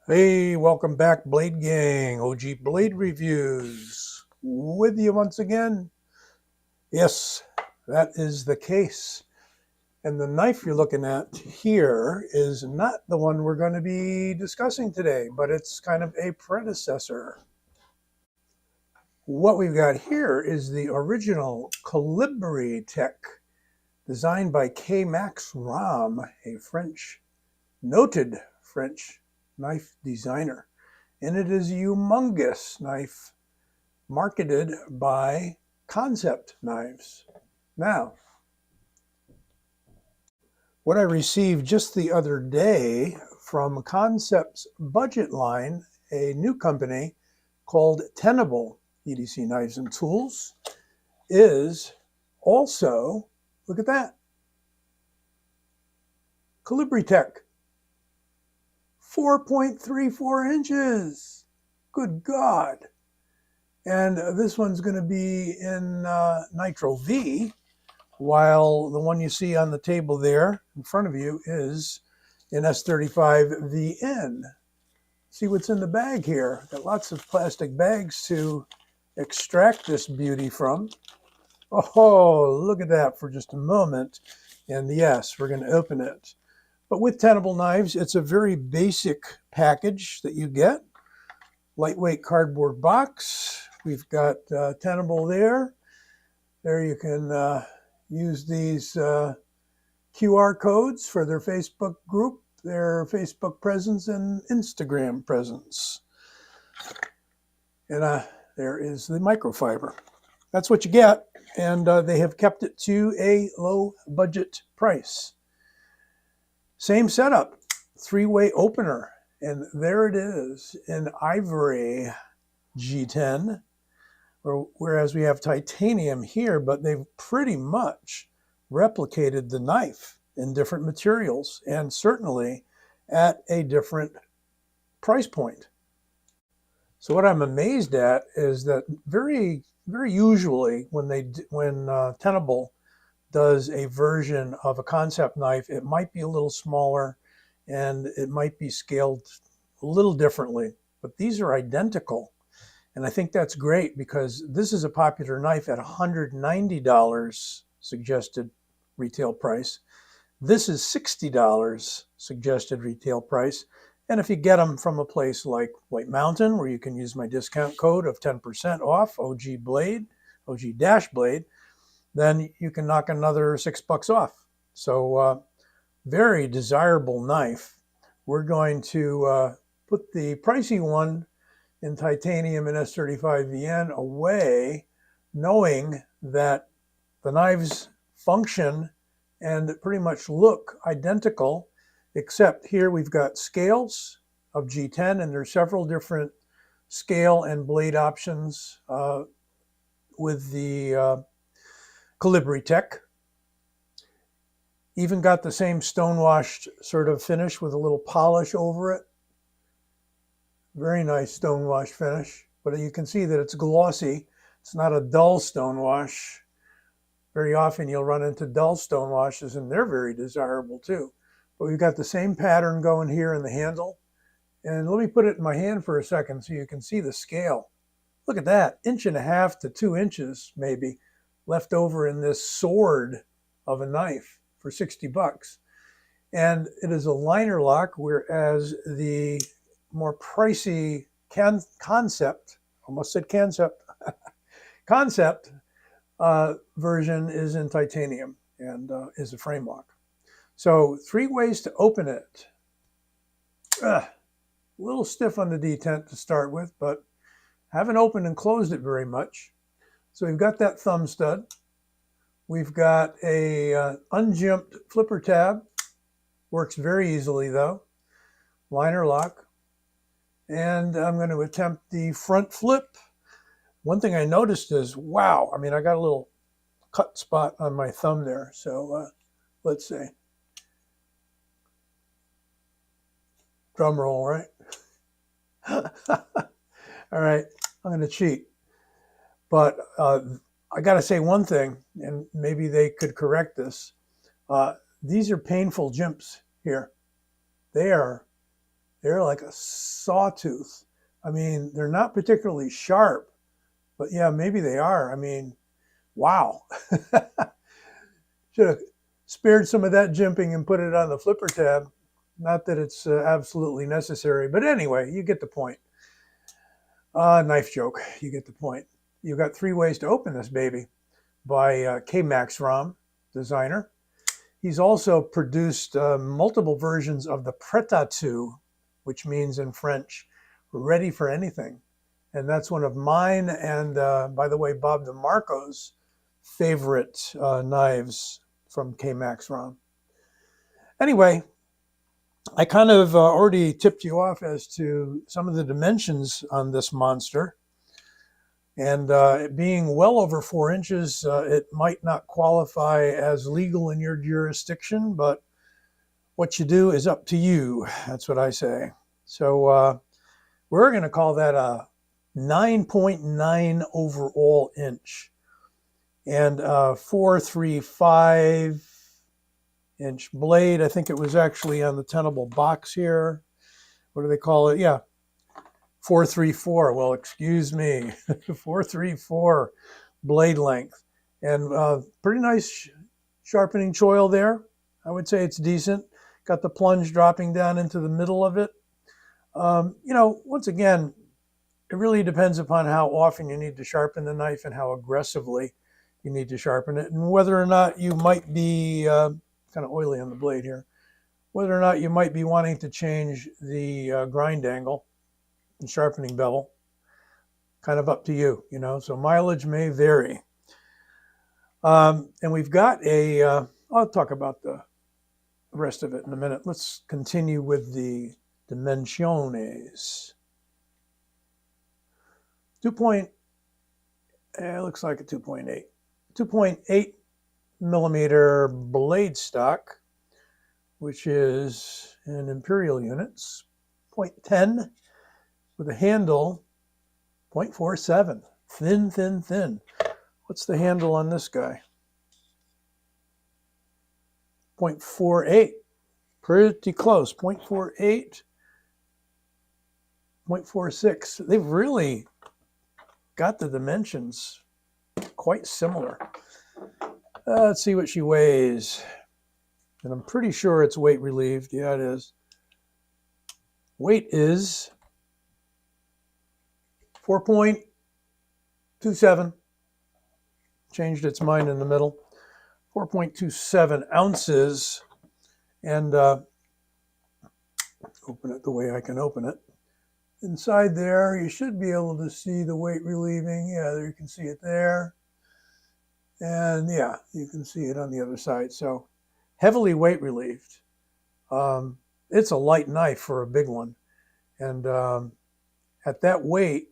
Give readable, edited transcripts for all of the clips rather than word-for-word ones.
Hey, welcome back, Blade Gang. OG Blade Reviews with you once again. Yes, that is the case. And the knife you're looking at here is not the one we're going to be discussing today, but it's kind of a predecessor. What we've got here is the original Colibri Tech, designed by KMaxrom, a noted French knife designer. And it is a humongous knife marketed by Kansept Knives. Now, what I received just the other day from Kansept's budget line, a new company called Tenable EDC Knives and Tools, is also, look at that, Colibri Tech, 4.34 inches. Good God. And this one's going to be in Nitro V, while the one you see on the table there in front of you is in S35 VN. See what's in the bag here. Got lots of plastic bags to extract this beauty from. Oh, look at that for just a moment. And yes, we're going to open it. But with Tenable knives, it's a very basic package that you get. Lightweight cardboard box. We've got Tenable there. There you can use these QR codes for their Facebook group, their Facebook presence, and Instagram presence. And there is the microfiber. That's what you get. And they have kept it to a low budget price. Same setup, 3-way opener. And there it is in ivory G10, whereas we have titanium here, but they've pretty much replicated the knife in different materials and certainly at a different price point. So what I'm amazed at is that very usually when Tenable does a version of a Kansept knife, it might be a little smaller and it might be scaled a little differently, but these are identical. And I think that's great because this is a popular knife at $190 suggested retail price. This is $60 suggested retail price. And if you get them from a place like White Mountain, where you can use my discount code of 10% off, OG Blade, then you can knock another $6 off. So very desirable knife. We're going to put the pricey one in titanium and S35 VN away, knowing that the knives function and pretty much look identical, except here we've got scales of G10, and there's several different scale and blade options with the Colibri Tech. Even got the same stonewashed sort of finish with a little polish over it. Very nice stonewash finish, but you can see that it's glossy. It's not a dull stonewash. Very often you'll run into dull stonewashes, and they're very desirable too. But we've got the same pattern going here in the handle. And let me put it in my hand for a second so you can see the scale. Look at that, 1.5 to 2 inches maybe left over in this sword of a knife for $60. And it is a Linerlock, whereas the more pricey Kansept, almost said Kansept, Kansept version is in titanium and is a frame lock. So 3 ways to open it. A little stiff on the detent to start with, but haven't opened and closed it very much. So we've got that thumb stud. We've got a unjimped flipper tab. Works very easily though. Linerlock. And I'm going to attempt the front flip. One thing I noticed is, wow, I mean, I got a little cut spot on my thumb there. So let's see. Drum roll, right? All right, I'm going to cheat. But I got to say one thing, and maybe they could correct this. These are painful jimps here. They are They're like a sawtooth. I mean, they're not particularly sharp, but yeah, maybe they are. I mean, wow. Should have spared some of that jimping and put it on the flipper tab. Not that it's absolutely necessary, but anyway, you get the point. Knife joke, you get the point. You've got 3 ways to open this baby by KMaxrom, designer. He's also produced multiple versions of the Prêt-à-tout, which means in French, ready for anything. And that's one of mine and, by the way, Bob DeMarco's favorite knives from KMaxrom. Anyway, I kind of already tipped you off as to some of the dimensions on this monster. And it being well over 4 inches, it might not qualify as legal in your jurisdiction, but what you do is up to you. That's what I say. So we're going to call that a 9.9 overall inch and 4.35 inch blade. I think it was actually on the Tenable box here. What do they call it? Yeah, 4.34. Well, excuse me, 4.34 blade length, and pretty nice sharpening choil there. I would say it's decent. Got the plunge dropping down into the middle of it. You know, once again, it really depends upon how often you need to sharpen the knife and how aggressively you need to sharpen it, and whether or not you might be kind of oily on the blade here, whether or not you might be wanting to change the grind angle and sharpening bevel. Kind of up to you, you know, so mileage may vary. And we've got a, I'll talk about the rest of it in a minute. Let's continue with the dimensiones. 2. It looks like a 2.8. 2.8 millimeter blade stock, which is in imperial units, 0.10, with a handle 0.47. Thin, thin, thin. What's the handle on this guy? 0.48. Pretty close. 0.48, 0.46. They've really got the dimensions quite similar. Let's see what she weighs. And I'm pretty sure it's weight relieved. Yeah, it is. Weight is 4.27. Changed its mind in the middle. 4.27 ounces. And open it the way I can open it. Inside there, you should be able to see the weight relieving. Yeah, there you can see it there. And yeah, you can see it on the other side. So heavily weight relieved. It's a light knife for a big one. And at that weight,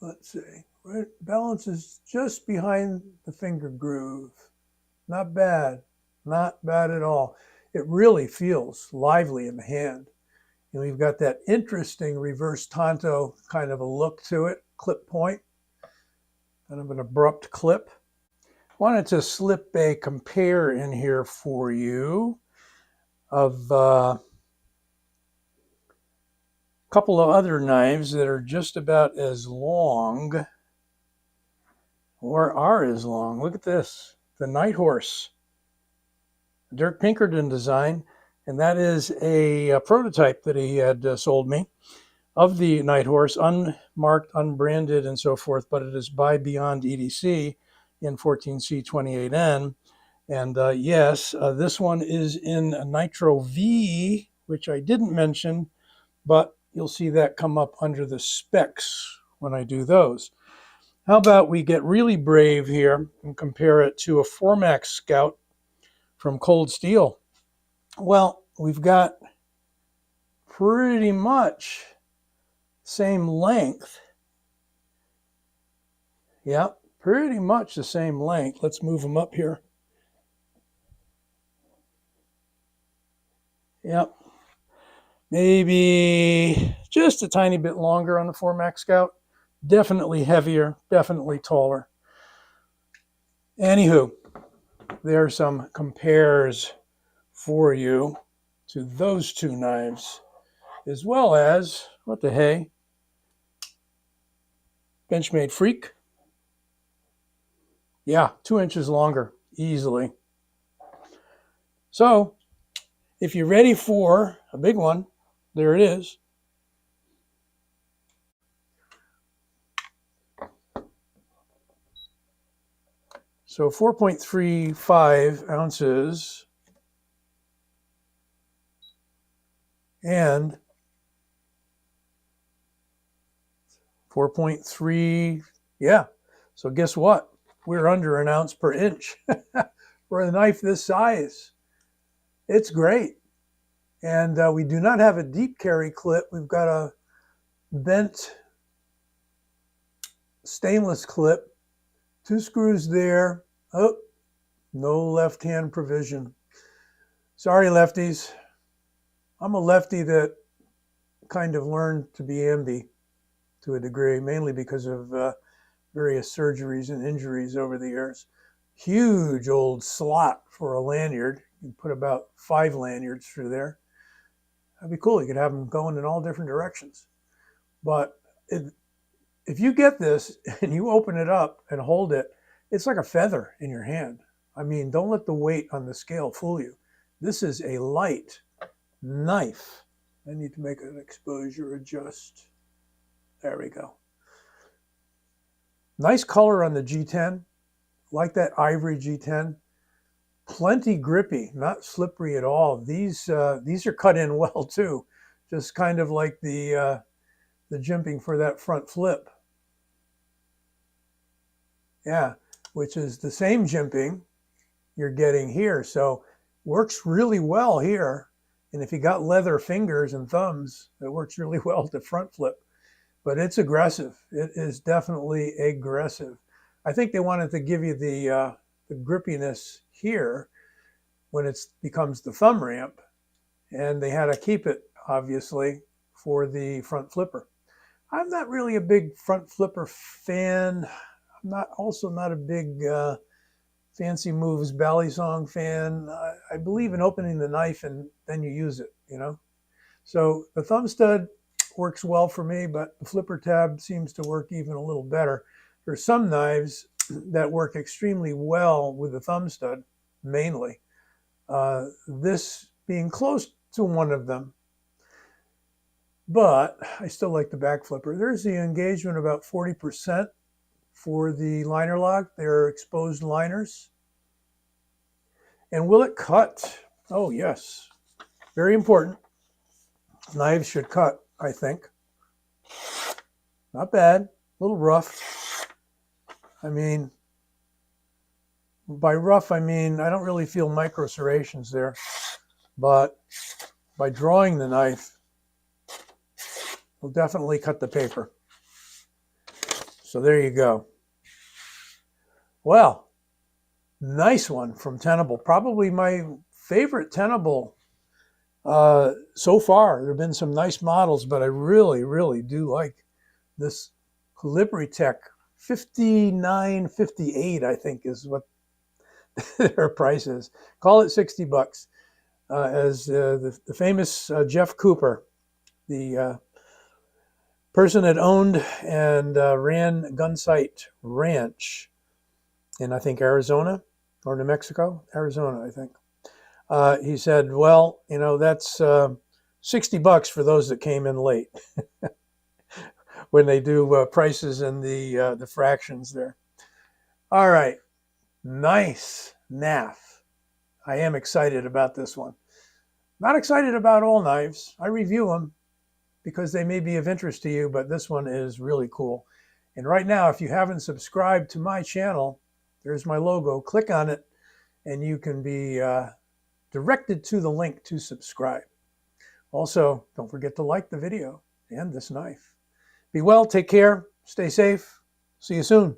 let's see, right, balance is just behind the finger groove. Not bad. Not bad at all. It really feels lively in the hand. And we've got that interesting reverse tanto kind of a look to it, clip point, kind of an abrupt clip. Wanted to slip a compare in here for you of a couple of other knives that are just about as long or are as long. Look at this, the Night Horse, Dirk Pinkerton design. And that is a prototype that he had sold me of the Night Horse, unmarked, unbranded, and so forth, but it is by Beyond EDC in 14C28N. And yes, this one is in Nitro V, which I didn't mention, but you'll see that come up under the specs when I do those. How about we get really brave here and compare it to a Formax Scout from Cold Steel? Well, we've got pretty much same length. Yeah, pretty much the same length. Let's move them up here. Yep. Maybe just a tiny bit longer on the Formax Scout. Definitely heavier, definitely taller. Anywho, there are some compares for you to those two knives, as well as, what the hey, Benchmade Freak. Yeah, 2 inches longer, easily. So, if you're ready for a big one, there it is. So 4.35 ounces and 4.3, yeah. So guess what? We're under an ounce per inch for a knife this size. It's great. And we do not have a deep carry clip. We've got a bent stainless clip, 2 screws there. Oh, no left-hand provision. Sorry, lefties. I'm a lefty that kind of learned to be ambi to a degree, mainly because of various surgeries and injuries over the years. Huge old slot for a lanyard. You can put about 5 lanyards through there. That'd be cool. You could have them going in all different directions. But if you get this and you open it up and hold it, it's like a feather in your hand. I mean, don't let the weight on the scale fool you. This is a light knife. I need to make an exposure adjust. There we go. Nice color on the G10. Like that ivory G10. Plenty grippy, not slippery at all. These are cut in well too. Just kind of like the jimping for that front flip. Yeah, which is the same jimping you're getting here. So works really well here. And if you got leather fingers and thumbs, it works really well at the front flip. But it's aggressive. It is definitely aggressive. I think they wanted to give you the grippiness here when it becomes the thumb ramp. And they had to keep it, obviously, for the front flipper. I'm not really a big front flipper fan. I'm also not a big Fancy Moves Balisong fan. I believe in opening the knife and then you use it, you know. So the thumb stud works well for me, but the flipper tab seems to work even a little better. There's some knives that work extremely well with the thumb stud, mainly. This being close to one of them. But I still like the back flipper. There's the engagement about 40% for the Linerlock. They're exposed liners. And will it cut? Oh, yes. Very important. Knives should cut, I think. Not bad. A little rough. I mean, by rough, I mean, I don't really feel micro serrations there. But by drawing the knife, we'll definitely cut the paper. So there you go. Well, nice one from Tenable. Probably my favorite Tenable so far. There have been some nice models, but I really, really do like this Colibri Tech 59.58, I think is what their price is. Call it 60 bucks. As the famous Jeff Cooper, the person that owned and ran Gunsight Ranch in, I think, Arizona or New Mexico, Arizona, I think. He said, well, you know, that's 60 bucks for those that came in late when they do prices and the fractions there. All right. Nice NAF. I am excited about this one. Not excited about all knives. I review them because they may be of interest to you, but this one is really cool. And right now, if you haven't subscribed to my channel, there's my logo. Click on it, and you can be directed to the link to subscribe. Also, don't forget to like the video and this knife. Be well, take care, stay safe. See you soon.